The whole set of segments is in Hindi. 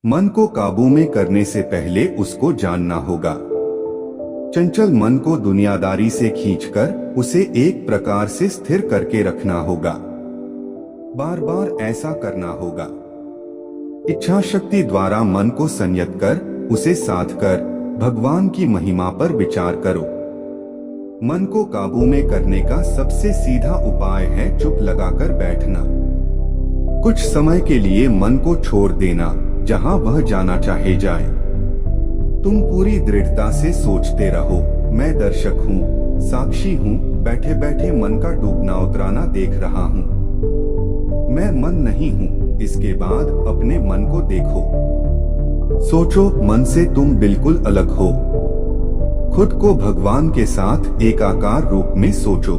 मन को काबू में करने से पहले उसको जानना होगा। चंचल मन को दुनियादारी से खींचकर उसे एक प्रकार से स्थिर करके रखना होगा। बार बार ऐसा करना होगा। इच्छा शक्ति द्वारा मन को संयत कर उसे साध कर भगवान की महिमा पर विचार करो। मन को काबू में करने का सबसे सीधा उपाय है चुप लगाकर बैठना। कुछ समय के लिए मन को छोड़ देना, जहां वह जाना चाहे जाए। तुम पूरी दृढ़ता से सोचते रहो, मैं दर्शक हूँ, साक्षी हूँ, बैठे बैठे मन का डूबना उतराना देख रहा हूँ। मैं मन नहीं हूँ। इसके बाद अपने मन को देखो। सोचो, मन से तुम बिल्कुल अलग हो। खुद को भगवान के साथ एकाकार रूप में सोचो।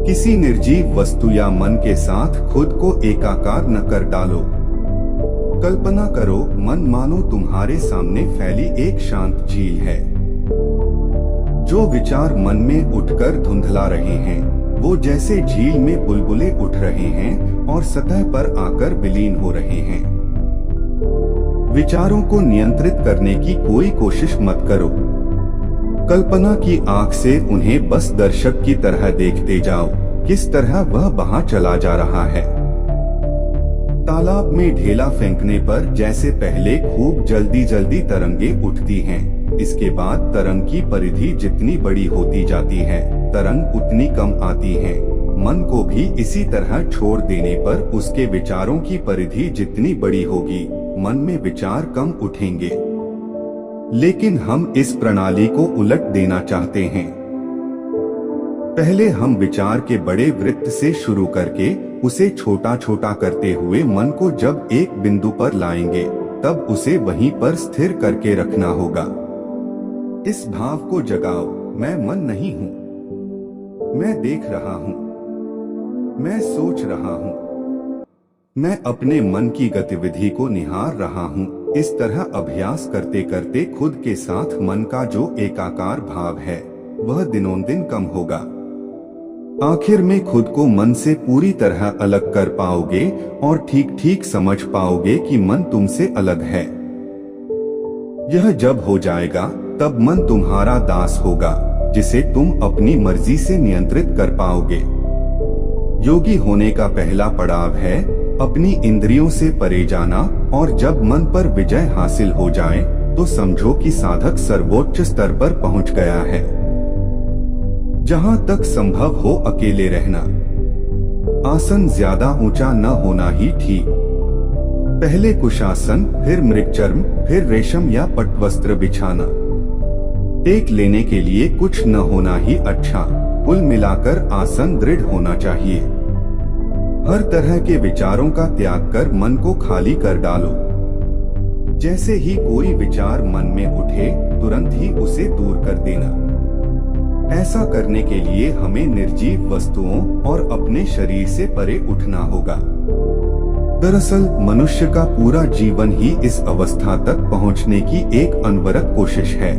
किसी निर्जीव वस्तु या मन के साथ खुद को एकाकार न कर डालो। कल्पना करो, मन मानो तुम्हारे सामने फैली एक शांत झील है। जो विचार मन में उठकर धुंधला रहे हैं, वो जैसे झील में बुलबुले उठ रहे हैं और सतह पर आकर विलीन हो रहे हैं। विचारों को नियंत्रित करने की कोई कोशिश मत करो। कल्पना की आंख से उन्हें बस दर्शक की तरह देखते जाओ, किस तरह वह बहा चला जा रहा है। तालाब में ढेला फेंकने पर जैसे पहले खूब जल्दी जल्दी तरंगे उठती हैं, इसके बाद तरंग की परिधि जितनी बड़ी होती जाती है, तरंग उतनी कम आती है। मन को भी इसी तरह छोड़ देने पर उसके विचारों की परिधि जितनी बड़ी होगी, मन में विचार कम उठेंगे। लेकिन हम इस प्रणाली को उलट देना चाहते हैं। पहले हम विचार के बड़े वृत्त से शुरू करके उसे छोटा छोटा करते हुए मन को जब एक बिंदु पर लाएंगे, तब उसे वहीं पर स्थिर करके रखना होगा। इस भाव को जगाओ, मैं मन नहीं हूँ। मैं देख रहा हूँ, मैं सोच रहा हूँ, मैं अपने मन की गतिविधि को निहार रहा हूँ। इस तरह अभ्यास करते करते खुद के साथ मन का जो एकाकार भाव है, वह दिनों दिन कम होगा। आखिर में खुद को मन से पूरी तरह अलग कर पाओगे और ठीक ठीक समझ पाओगे कि मन तुमसे अलग है। यह जब हो जाएगा, तब मन तुम्हारा दास होगा, जिसे तुम अपनी मर्जी से नियंत्रित कर पाओगे। योगी होने का पहला पड़ाव है अपनी इंद्रियों से परे जाना, और जब मन पर विजय हासिल हो जाए, तो समझो कि साधक सर्वोच्च स्तर पर पहुंच गया है। जहां तक संभव हो अकेले रहना। आसन ज्यादा ऊंचा न होना ही ठीक। पहले कुशासन, फिर मृगचर्म, फिर रेशम या पटवस्त्र बिछाना। टेक लेने के लिए कुछ न होना ही अच्छा। कुल मिलाकर आसन दृढ़ होना चाहिए। हर तरह के विचारों का त्याग कर मन को खाली कर डालो। जैसे ही कोई विचार मन में उठे, तुरंत ही उसे दूर कर देना। ऐसा करने के लिए हमें निर्जीव वस्तुओं और अपने शरीर से परे उठना होगा। दरअसल मनुष्य का पूरा जीवन ही इस अवस्था तक पहुंचने की एक अनवरत कोशिश है।